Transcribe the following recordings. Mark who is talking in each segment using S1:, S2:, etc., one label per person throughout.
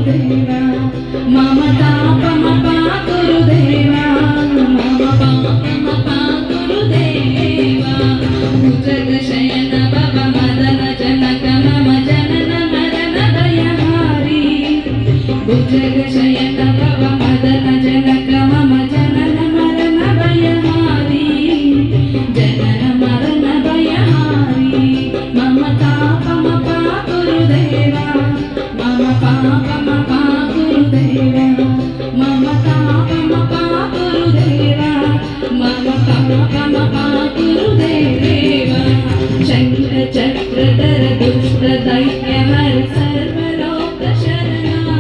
S1: गुरुदेवा मम तापमपा गुरुदेवा मम पापमपा गुरुदेवा भुजगशयन भव मदन जनक मम जनन मरण दयहारी भुजगशयन भव मदन जनक मम जनन मरण भयहारी जनन मरण भयहारी मम तापमपा गुरुदेवा मम पापमपा गुरुदेवा मम तापमपा गुरुदेवा मम पापमपा गुरुदेवा शंख चक्रधर दुष्ट दैत्यहर सर्वलोक शरणा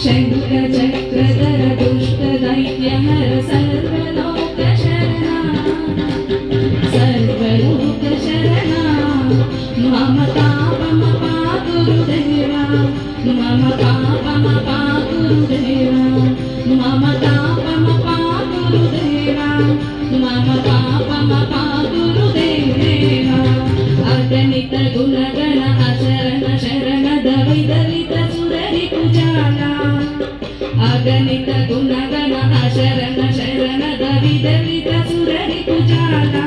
S1: शंख चक्रधर दुष्ट दैत्यहर सर्वलोक शरणा सर्वलोक शरणा मम तापमपा गुरुदेवा मम पापमपा गुरुदेवा मम तापमपा गुरुदेवा मम पापमपा गुरुदेवा अगणित गुणगण अशरण शरण दविदलित सुररि कुजाला अगणित गुणगण अशरण शरण दविदलित सुररि कुजाला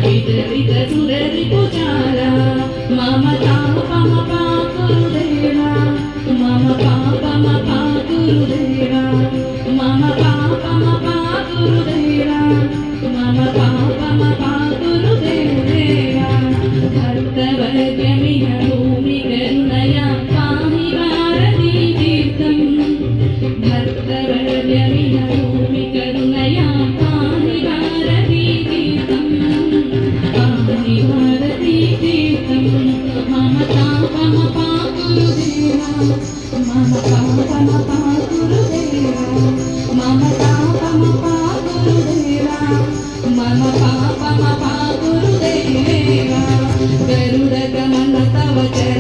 S1: विदलित सुररि कुजाला मम तापमपा गुरुदेवा मम पापमपा गुरुदेवा मम पापमपा गुरुदेवा मम पापमपा गुरुदेवा भक्तवर्गमिह भूमि करुणया पाहि भारती तीर्थं भक्तवर्गमिह भूमि करुणया पाहि भारती तीर्थं पाहि भारती तीर्थं मम तापमपा गुरुदेवा मम पापमपा गुरुदेवा मम तापमपा गुरुदेवा मम पापमपा गुरुदेवा गरुडगमन तव चरण